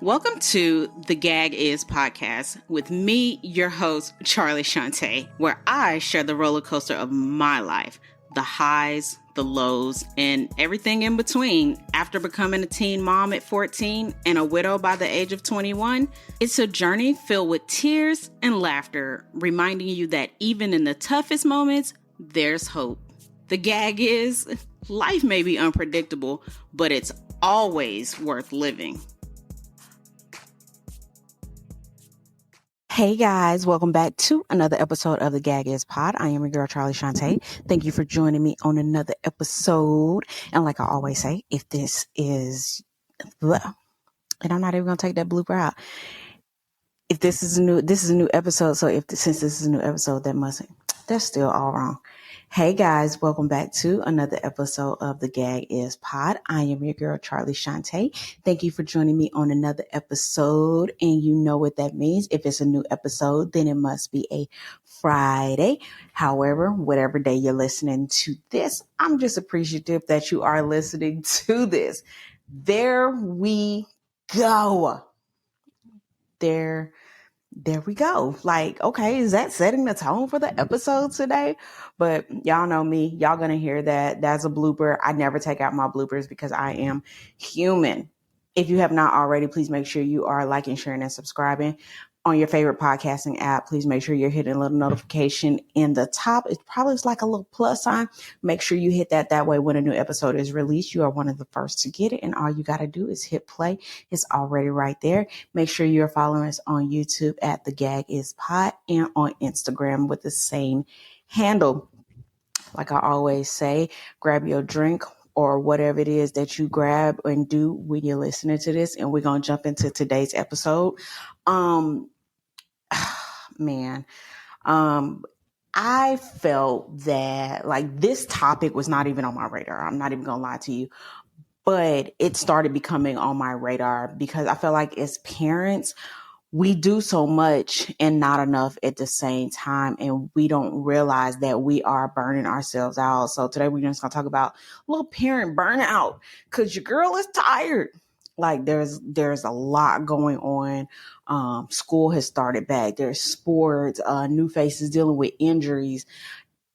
Welcome to The Gag Is podcast with me, your host, Charlie Shantae, where I share the roller coaster of my life, the highs, the lows, and everything in between. After becoming a teen mom at 14 and a widow by the age of 21, it's a journey filled with tears and laughter, reminding you that even in the toughest moments, there's hope. The gag is, life may be unpredictable, but it's always worth living. Hey guys, welcome back to another episode of the TheGagIsPod. I am your girl, Charlie Shantae. Thank you for joining me on another episode. And like I always say, if this is, and I'm not even going to take that blooper out. If this is a new episode. So since this is a new episode, that's still all wrong. Hey guys, welcome back to another episode of The Gag Is Pod. I am your girl, Charlie Shantae. Thank you for joining me on another episode. And you know what that means. If it's a new episode, then it must be a Friday. However, whatever day you're listening to this, I'm just appreciative that you are listening to this. There we go. There we go. Like, okay, is that setting the tone for the episode today? But y'all know me. Y'all gonna hear that. That's a blooper. I never take out my bloopers because I am human. If you have not already, please make sure you are liking, sharing, and subscribing on your favorite podcasting app. Please make sure you're hitting a little notification in the top. It's probably like a little plus sign. Make sure you hit that. That way, when a new episode is released, you are one of the first to get it. And all you got to do is hit play. It's already right there. Make sure you're following us on YouTube at TheGagIsPod and on Instagram with the same handle. Like I always say, grab your drink or whatever it is that you grab and do when you're listening to this. And we're going to jump into today's episode. I felt that like this topic was not even on my radar. I'm not even going to lie to you, but it started becoming on my radar because I feel like as parents, we do so much and not enough at the same time. And we don't realize that we are burning ourselves out. So today we're just going to talk about a little parent burnout because your girl is tired. Like there's a lot going on. School has started back. There's sports, new faces dealing with injuries.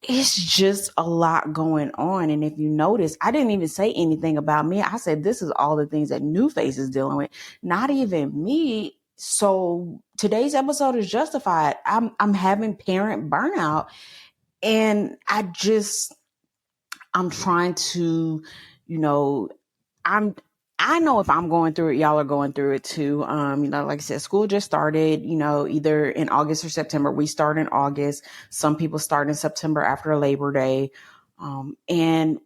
It's just a lot going on. And if you notice, I didn't even say anything about me. I said, this is all the things that new faces dealing with, not even me. So today's episode is justified. I'm having parent burnout and I'm trying to, I know if I'm going through it, y'all are going through it too. Like I said, school just started, either in August or September. We start in August. Some people start in September after Labor Day. And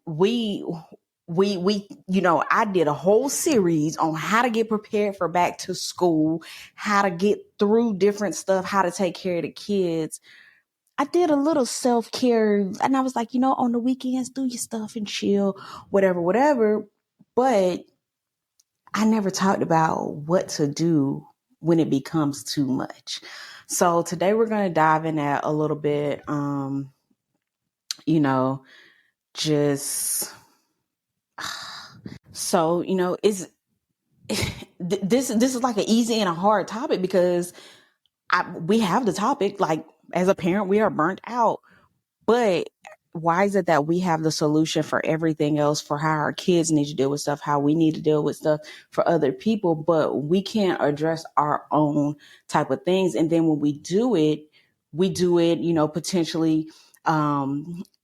I did a whole series on how to get prepared for back to school, how to get through different stuff, how to take care of the kids. I did a little self-care and I was like, on the weekends, do your stuff and chill, whatever. But I never talked about what to do when it becomes too much. So today we're going to dive in that a little bit. Is this is like an easy and a hard topic because we have the topic, like as a parent, we are burnt out, but why is it that we have the solution for everything else, for how our kids need to deal with stuff, how we need to deal with stuff for other people, but we can't address our own type of things. And then when we do it, potentially,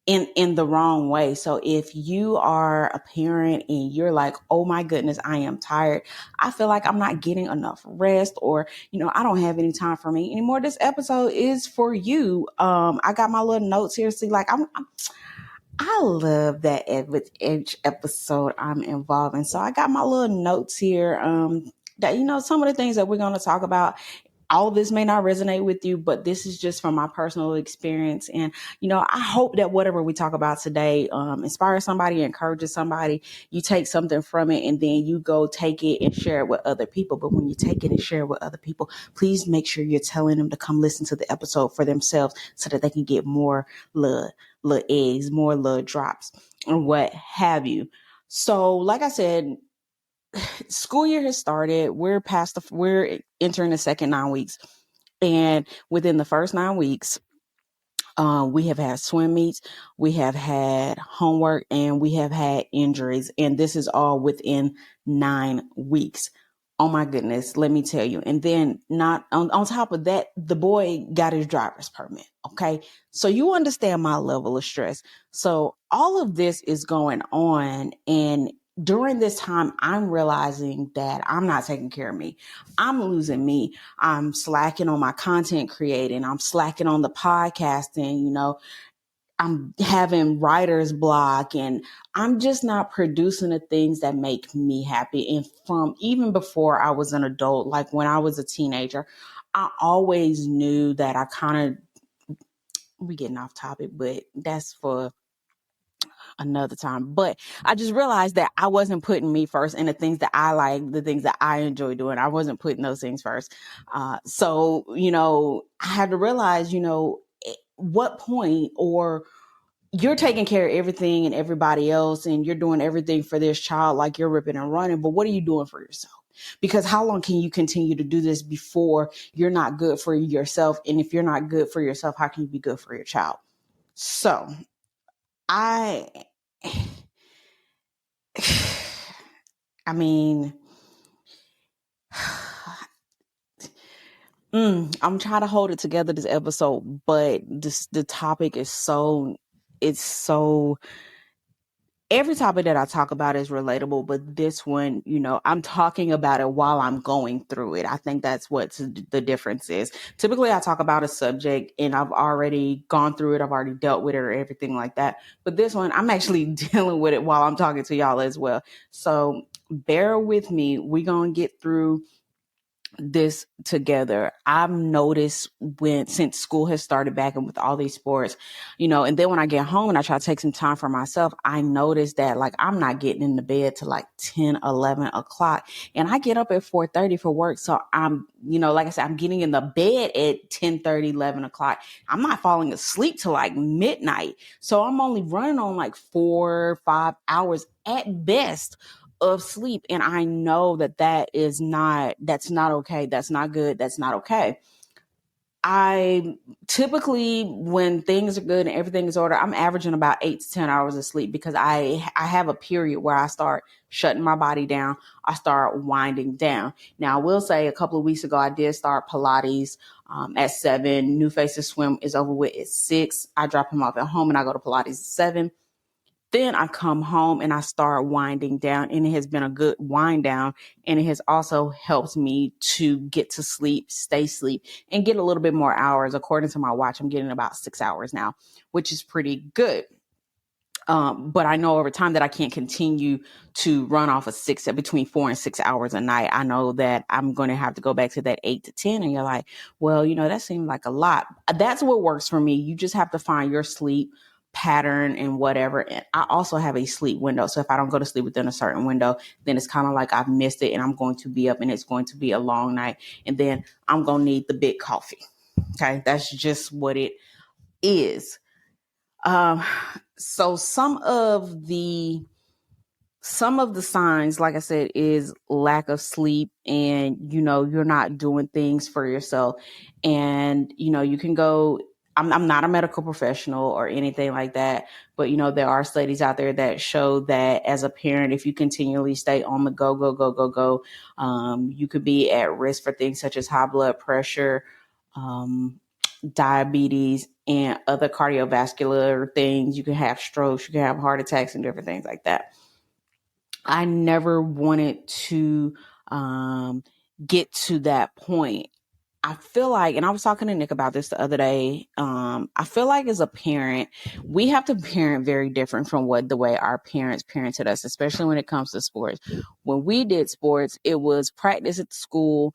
in the wrong way. So if you are a parent and you're like, oh my goodness, I am tired. I feel like I'm not getting enough rest or, I don't have any time for me anymore. This episode is for you. I got my little notes here. See, like I love that with each episode I'm involved in. So I got my little notes here. That, some of the things that we're going to talk about, all of this may not resonate with you, but this is just from my personal experience. And, I hope that whatever we talk about today inspires somebody, encourages somebody. You take something from it and then you go take it and share it with other people. But when you take it and share it with other people, please make sure you're telling them to come listen to the episode for themselves so that they can get more little eggs, more little drops, or what have you. So like I said, school year has started. We're entering the second 9 weeks. And within the first 9 weeks, we have had swim meets, we have had homework, and we have had injuries. And this is all within 9 weeks. Oh my goodness, let me tell you. And then not on top of that, the boy got his driver's permit. Okay. So you understand my level of stress. So all of this is going on. And during this time, I'm realizing that I'm not taking care of me. I'm losing me. I'm slacking on my content creating. I'm slacking on the podcasting, I'm having writer's block, and I'm just not producing the things that make me happy. And from even before I was an adult, like when I was a teenager, I always knew that we getting off topic, but that's for another time. But I just realized that I wasn't putting me first, and the things that I like, the things that I enjoy doing, I wasn't putting those things first. So, I had to realize, what point, or you're taking care of everything and everybody else, and you're doing everything for this child, like you're ripping and running. But what are you doing for yourself? Because how long can you continue to do this before you're not good for yourself? And if you're not good for yourself, how can you be good for your child? So I I mean, I'm trying to hold it together this episode, but the topic is every topic that I talk about is relatable, but this one, I'm talking about it while I'm going through it. I think that's what the difference is. Typically, I talk about a subject and I've already gone through it. I've already dealt with it or everything like that. But this one, I'm actually dealing with it while I'm talking to y'all as well. So bear with me. We're going to get through this together. I've noticed since school has started back and with all these sports, and then when I get home and I try to take some time for myself, I notice that like I'm not getting into bed till like 10, 11 o'clock. And I get up at 4:30 for work. So I'm, like I said, I'm getting in the bed at 10:30, 11 o'clock. I'm not falling asleep till like midnight. So I'm only running on like 4 or 5 hours at best of sleep. And I know that's not okay. That's not good. That's not okay. I typically, when things are good and everything is ordered, I'm averaging about 8 to 10 hours of sleep because I have a period where I start shutting my body down. I start winding down. Now, I will say a couple of weeks ago, I did start Pilates at 7. New Faces Swim is over with at 6. I drop him off at home and I go to Pilates at 7. Then I come home and I start winding down, and it has been a good wind down. And it has also helped me to get to sleep, stay asleep, and get a little bit more hours. According to my watch, I'm getting about 6 hours now, which is pretty good. But I know over time that I can't continue to run off of between 4 and 6 hours a night. I know that I'm going to have to go back to that 8 to 10. And you're like, well, that seems like a lot. That's what works for me. You just have to find your sleep pattern and whatever. And I also have a sleep window. So if I don't go to sleep within a certain window, then it's kind of like I've missed it and I'm going to be up and it's going to be a long night. And then I'm going to need the big coffee. Okay. That's just what it is. So some of the signs, like I said, is lack of sleep, and you're not doing things for yourself. And you can go, I'm not a medical professional or anything like that, but there are studies out there that show that as a parent, if you continually stay on the go, you could be at risk for things such as high blood pressure, diabetes, and other cardiovascular things. You can have strokes, you can have heart attacks, and different things like that. I never wanted to get to that point. I feel like, and I was talking to Nick about this the other day. I feel like as a parent, we have to parent very different from the way our parents parented us, especially when it comes to sports. When we did sports, it was practice at the school,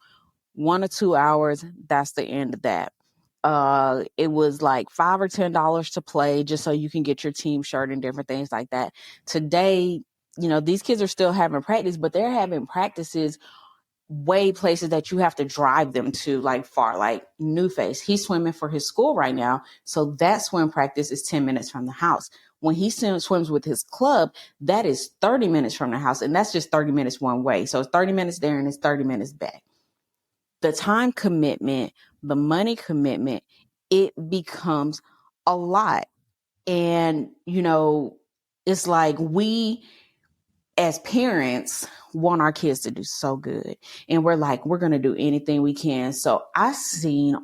1 or 2 hours. That's the end of that. It was like $5 or $10 to play just so you can get your team shirt and different things like that. Today, these kids are still having practice, but they're having practices way places that you have to drive them to, like far, like New Face. He's swimming for his school right now. So that swim practice is 10 minutes from the house. When he swims with his club, that is 30 minutes from the house. And that's just 30 minutes one way. So it's 30 minutes there and it's 30 minutes back. The time commitment, the money commitment, it becomes a lot. And, it's like we as parents want our kids to do so good. And we're like, we're going to do anything we can. So I seen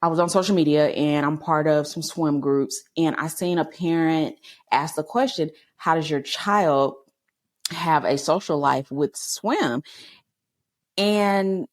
I was on social media and I'm part of some swim groups. And I seen a parent ask the question, how does your child have a social life with swim? And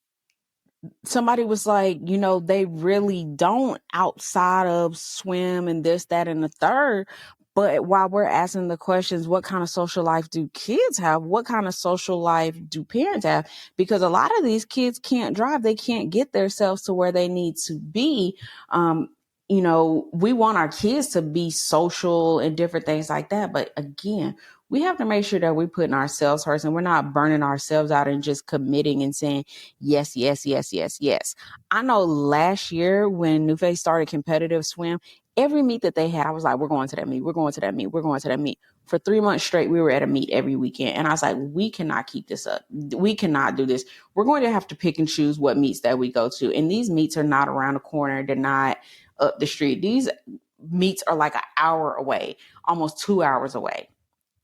somebody was like, they really don't outside of swim and this, that, and the third. But while we're asking the questions, what kind of social life do kids have? What kind of social life do parents have? Because a lot of these kids can't drive. They can't get themselves to where they need to be. We want our kids to be social and different things like that. But again, we have to make sure that we're putting ourselves first and we're not burning ourselves out and just committing and saying, yes, yes, yes, yes, yes. I know last year when New Face started competitive swim, every meet that they had, I was like, we're going to that meet. We're going to that meet. We're going to that meet. For 3 months straight, we were at a meet every weekend. And I was like, we cannot keep this up. We cannot do this. We're going to have to pick and choose what meets that we go to. And these meets are not around the corner. They're not up the street. These meets are like an hour away, almost 2 hours away,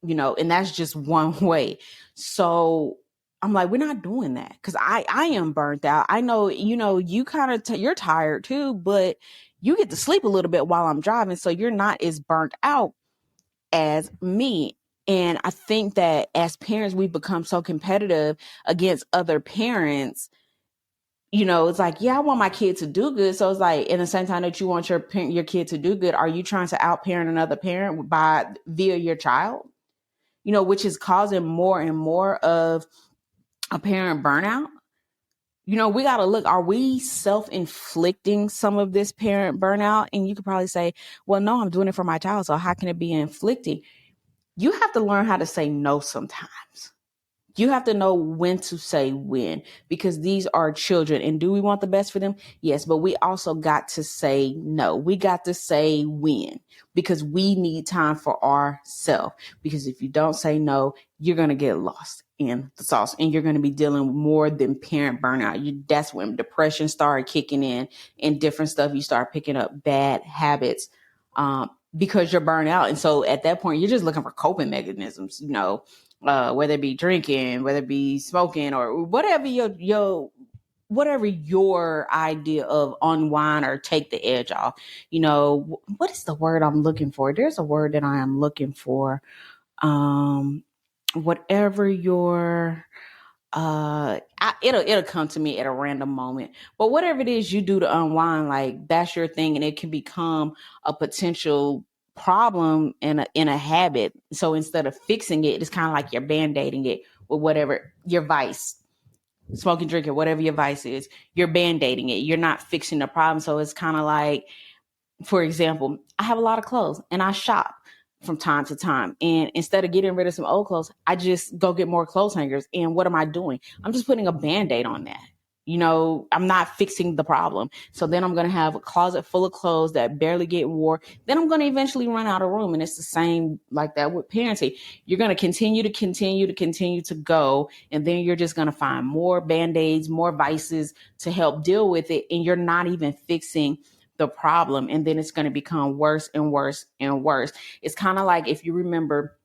and that's just one way. So I'm like, we're not doing that because I am burnt out. I know, you kind of, you're tired too, but you get to sleep a little bit while I'm driving. So you're not as burnt out as me. And I think that as parents, we've become so competitive against other parents. It's like, yeah, I want my kid to do good. So it's like, in the same time that you want your kid to do good, are you trying to outparent another parent via your child? Which is causing more and more of a parent burnout. We got to look, are we self-inflicting some of this parent burnout? And you could probably say, well, no, I'm doing it for my child. So how can it be inflicting? You have to learn how to say no sometimes. You have to know when to say when, because these are children. And do we want the best for them? Yes, but we also got to say no. We got to say when, because we need time for ourselves. Because if you don't say no, you're going to get lost in the sauce and you're going to be dealing with more than parent burnout. That's when depression started kicking in and different stuff. You start picking up bad habits because you're burnt out. And so at that point, you're just looking for coping mechanisms, whether it be drinking, whether it be smoking, or whatever whatever your idea of unwind or take the edge off. What is the word I'm looking for? There's a word that I am looking for. Whatever your it'll come to me at a random moment. But whatever it is you do to unwind, like that's your thing, and it can become a potential problem in a habit. So instead of fixing it, it's kind of like you're band-aiding it with whatever your vice, smoking, drinking, whatever your vice is, you're band-aiding it. You're not fixing the problem. So it's kind of like, for example, I have a lot of clothes and I shop from time to time. And instead of getting rid of some old clothes, I just go get more clothes hangers. And what am I doing? I'm just putting a Band-Aid on that. I'm not fixing the problem. So then I'm going to have a closet full of clothes that barely get wore. Then I'm going to eventually run out of room. And it's the same like that with parenting. You're going to continue to go. And then you're just going to find more Band-Aids, more vices to help deal with it. And you're not even fixing the problem. And then it's going to become worse and worse and worse. It's kind of like, if you remember,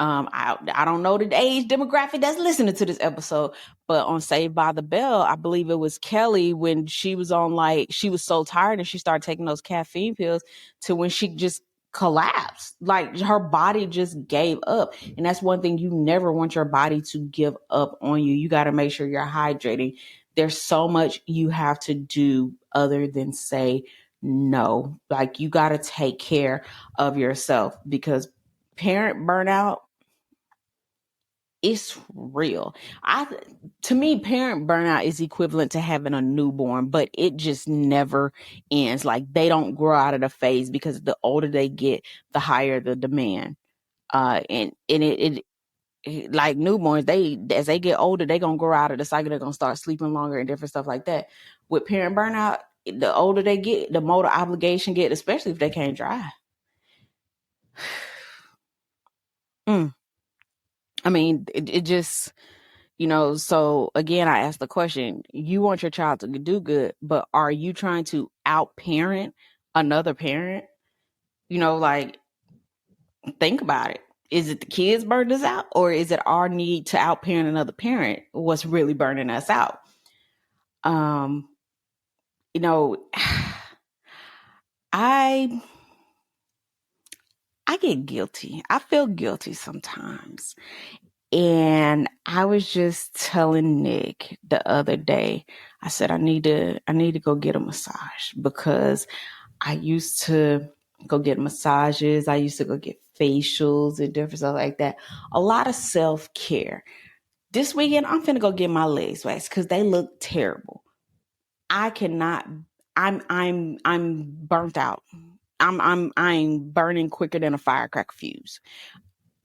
I don't know the age demographic that's listening to this episode, but on Saved by the Bell, I believe it was Kelly, when she was on, she was so tired and she started taking those caffeine pills to when she just collapsed. Like her body just gave up. And that's one thing, you never want your body to give up on you. You got to make sure you're hydrating. There's so much you have to do other than say no. Like you got to take care of yourself, because parent burnout, it's real. To me, parent burnout is equivalent to having a newborn, but it just never ends. Like they don't grow out of the phase, because the older they get, the higher the demand. And it like newborns, as they get older, they gonna grow out of the cycle. They're gonna start sleeping longer and different stuff like that. With parent burnout, the older they get, the more the obligation get, especially if they can't drive. Mm. I mean, it just, so again, I asked the question, you want your child to do good, but are you trying to out parent another parent? Like, think about it. Is it the kids burning us out, or is it our need to out parent another parent what's really burning us out? Um, you know, I I get guilty. I feel guilty sometimes. And I was just telling Nick the other day, I said I need to go get a massage because I used to go get massages. I used to go get facials and different stuff like that. A lot of self-care. This weekend I'm finna go get my legs waxed because they look terrible. I cannot I'm burnt out. I'm burning quicker than a firecracker fuse.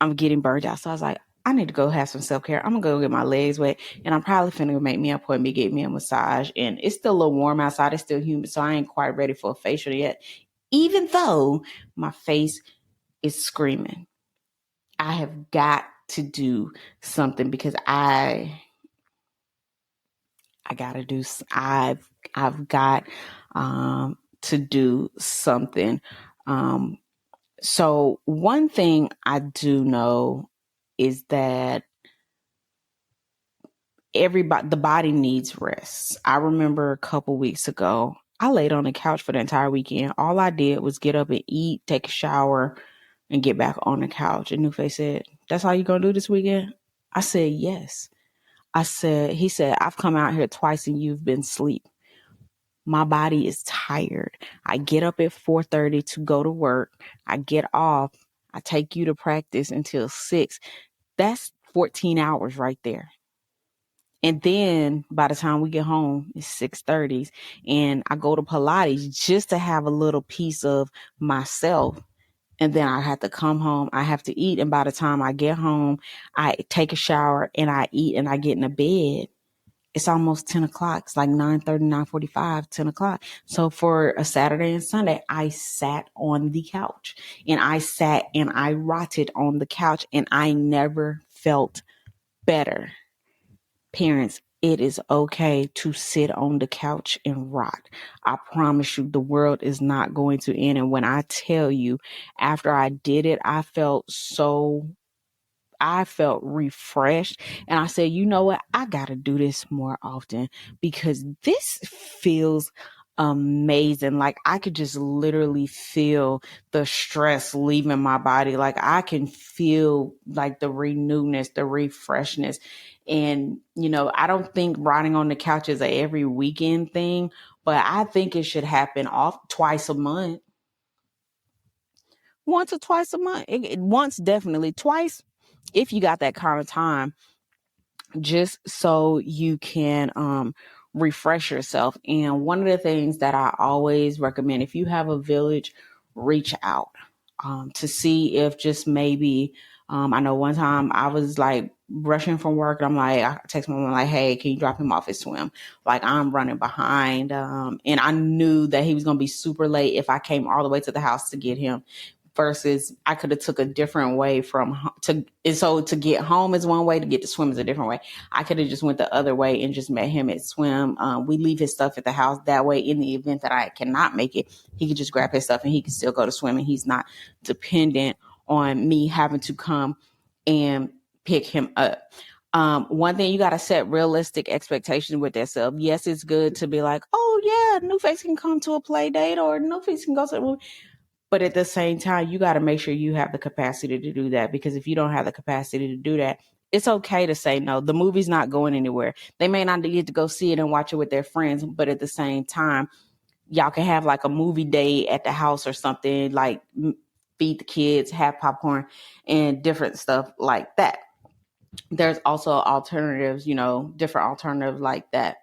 I'm getting burned out. So I was like, I need to go have some self-care. I'm gonna go get my legs wet, and I'm probably finna make me an appointment, get me a massage. And it's still a little warm outside, it's still humid, so I ain't quite ready for a facial yet. Even though my face is screaming. I have got to do something because I gotta do I've got to do something. So one thing I do know is that the body needs rest. I remember a couple weeks ago, I laid on the couch for the entire weekend. All I did was get up and eat, take a shower, and get back on the couch. And Nufe said, "That's all you gonna do this weekend?" I said, "Yes." He said, "I've come out here twice and you've been asleep. My body is tired. I get up at 4:30 to go to work. I get off. I take you to practice until 6. That's 14 hours right there. And then by the time we get home, it's 6:30, and I go to Pilates just to have a little piece of myself. And then I have to come home. I have to eat. And by the time I get home, I take a shower and I eat and I get in the bed. It's almost 10 o'clock. It's like 9:30, 9:45, 10 o'clock. So for a Saturday and Sunday, I sat on the couch and I sat and I rotted on the couch and I never felt better. Parents, it is okay to sit on the couch and rot. I promise you, the world is not going to end. And when I tell you, after I did it, I felt refreshed. And I said, you know what? I got to do this more often because this feels amazing. Like I could just literally feel the stress leaving my body. Like I can feel like the renewedness, the refreshness. And, I don't think riding on the couch is a every weekend thing, but I think it should happen twice a month. Once or twice a month. Once, definitely. Twice, if you got that kind of time, just so you can refresh yourself. And one of the things that I always recommend, if you have a village, reach out to see if just maybe, I know one time I was like rushing from work and I text my mom like, "Hey, can you drop him off at swim?" Like I'm running behind. And I knew that he was going to be super late if I came all the way to the house to get him. Versus I could have took a different way to get home is one way, to get to swim is a different way. I could have just went the other way and just met him at swim. We leave his stuff at the house. That way, in the event that I cannot make it, he could just grab his stuff and he could still go to swim, and he's not dependent on me having to come and pick him up. One thing, you got to set realistic expectations with yourself. Yes, it's good to be like, "Oh yeah, New Face can come to a play date or New Face can go to a movie." But at the same time, you got to make sure you have the capacity to do that, because if you don't have the capacity to do that, it's okay to say no. The movie's not going anywhere. They may not get to go see it and watch it with their friends, but at the same time, y'all can have like a movie day at the house or something, like feed the kids, have popcorn and different stuff like that. There's also alternatives, different alternatives like that.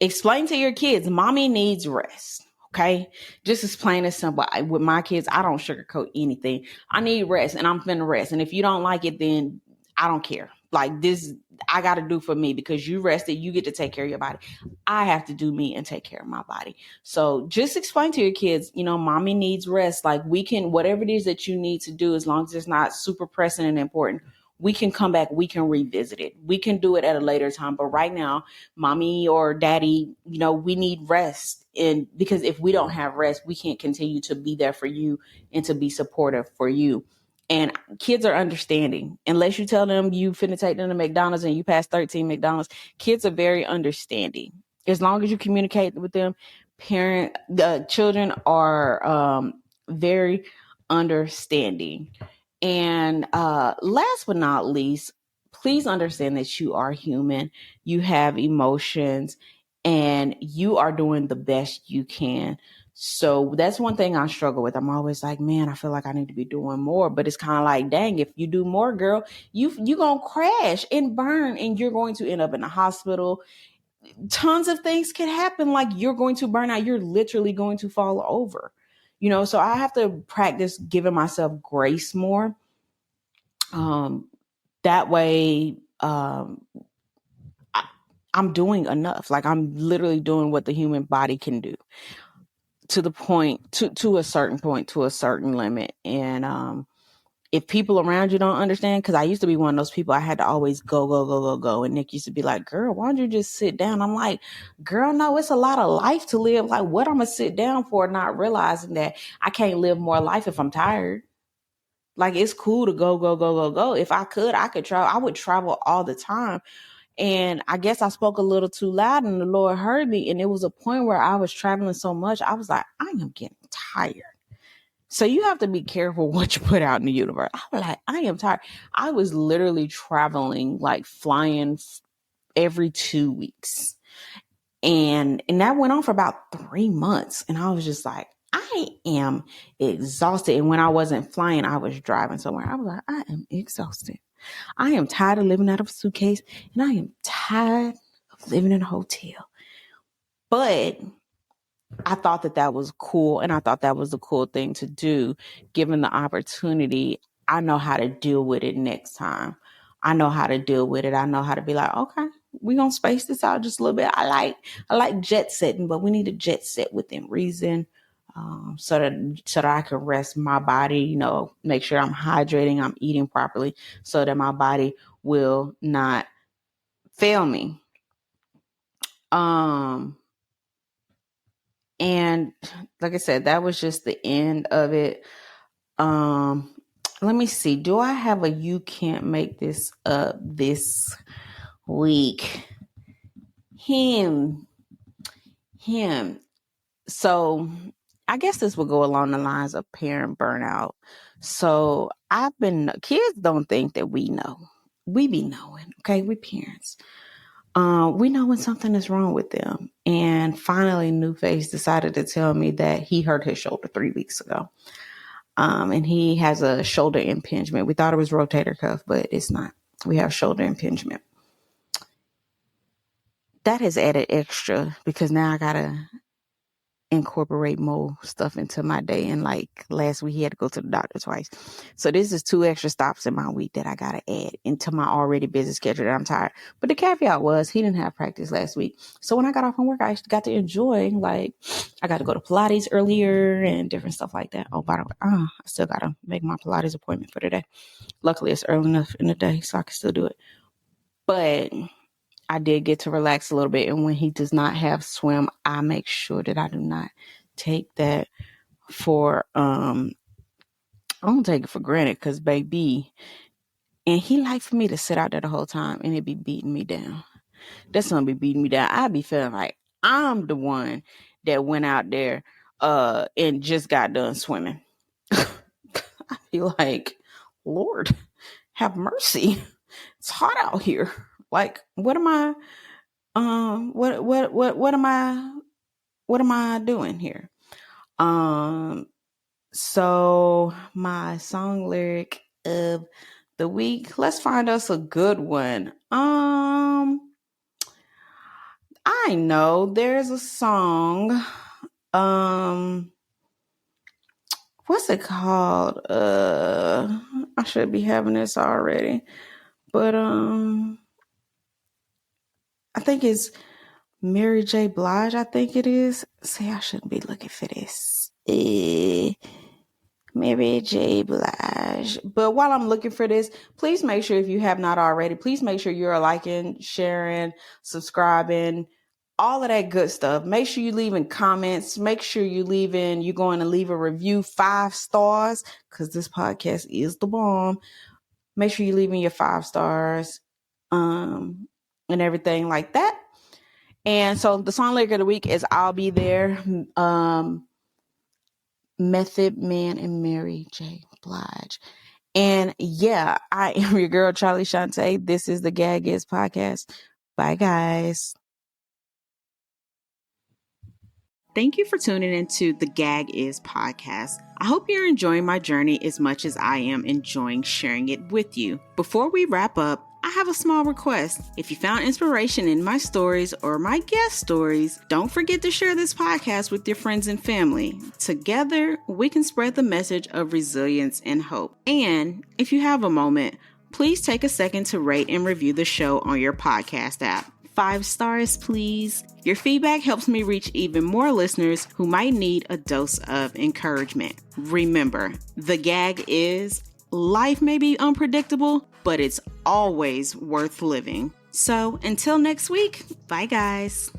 Explain to your kids, mommy needs rest. Okay. Just as plain as simple. With my kids, I don't sugarcoat anything. I need rest and I'm finna rest. And if you don't like it, then I don't care. Like this, I got to do for me because you rested, you get to take care of your body. I have to do me and take care of my body. So just explain to your kids, mommy needs rest. Like we can, whatever it is that you need to do, as long as it's not super pressing and important, we can come back, we can revisit it. We can do it at a later time. But right now, mommy or daddy, we need rest. And because if we don't have rest, we can't continue to be there for you and to be supportive for you. And kids are understanding. Unless you tell them you finna take them to McDonald's and you pass 13 McDonald's, kids are very understanding. As long as you communicate with them, the children are very understanding. And last but not least, please understand that you are human. You have emotions and you are doing the best you can. So that's one thing I struggle with. I'm always like, man, I feel like I need to be doing more. But it's kind of like, dang, if you do more, girl, you going to crash and burn and you're going to end up in the hospital. Tons of things can happen. Like you're going to burn out. You're literally going to fall over. So I have to practice giving myself grace more. That way, I'm doing enough. Like I'm literally doing what the human body can do to the point, to a certain point, to a certain limit. And if people around you don't understand, because I used to be one of those people, I had to always go, go, go, go, go. And Nick used to be like, girl, why don't you just sit down? I'm like, girl, no, it's a lot of life to live. Like what I'm going to sit down for, not realizing that I can't live more life if I'm tired. Like it's cool to go, go, go, go, go. If I could travel. I would travel all the time. And I guess I spoke a little too loud and the Lord heard me. And it was a point where I was traveling so much. I was like, I am getting tired. So you have to be careful what you put out in the universe. I was like, I am tired. I was literally traveling, like flying every 2 weeks. And that went on for about 3 months. And I was just like, I am exhausted. And when I wasn't flying, I was driving somewhere. I was like, I am exhausted. I am tired of living out of a suitcase. And I am tired of living in a hotel. But I thought that was cool. And I thought that was a cool thing to do. Given the opportunity, I know how to deal with it next time. I know how to deal with it. I know how to be like, okay, we're going to space this out just a little bit. I like jet setting, but we need to jet set within reason. So that I can rest my body, make sure I'm hydrating, I'm eating properly so that my body will not fail me. And like I said, that was just the end of it. Let me see. Do I have a you can't make this up this week? Him. So I guess this will go along the lines of parent burnout. So kids don't think that we know. We be knowing, okay? We parents. We know when something is wrong with them. And finally, New Face decided to tell me that he hurt his shoulder 3 weeks ago. And he has a shoulder impingement. We thought it was rotator cuff, but it's not. We have shoulder impingement. That has added extra because now I got to incorporate more stuff into my day. And like last week, he had to go to the doctor twice. So this is 2 extra stops in my week that I got to add into my already busy schedule that I'm tired. But the caveat was he didn't have practice last week. So when I got off from work, I got to enjoy, like I got to go to Pilates earlier and different stuff like that. Oh, by the way, I still got to make my Pilates appointment for today. Luckily, it's early enough in the day so I can still do it. But I did get to relax a little bit. And when he does not have swim, I make sure that I do not take that for, I don't take it for granted because baby, and he liked for me to sit out there the whole time and it be beating me down. That's going to be beating me down. I be feeling like I'm the one that went out there, and just got done swimming. I feel like, Lord, have mercy. It's hot out here. Like, what am I doing here? So my song lyric of the week, let's find us a good one. I know there's a song, what's it called? I should be having this already, But I think it's Mary J. Blige, I think it is. See, I shouldn't be looking for this. Mary J. Blige. But while I'm looking for this, please make sure, if you have not already, please make sure you're liking, sharing, subscribing, all of that good stuff. Make sure you leaving comments. Make sure you're going to leave a review, 5 stars, because this podcast is the bomb. Make sure you're leaving your 5 stars, and everything like that. And so the song lyric of the week is I'll Be There, Method Man and Mary J. Blige. And yeah, I am your girl, Charlie Shantae. This is the Gag Is Podcast. Bye, guys. Thank you for tuning into the Gag Is Podcast. I hope you're enjoying my journey as much as I am enjoying sharing it with you. Before we wrap up, I have a small request. If you found inspiration in my stories or my guest stories, don't forget to share this podcast with your friends and family. Together, we can spread the message of resilience and hope. And if you have a moment, please take a second to rate and review the show on your podcast app. 5 stars, please. Your feedback helps me reach even more listeners who might need a dose of encouragement. Remember, the gag is life may be unpredictable, but it's always worth living. So until next week, bye guys.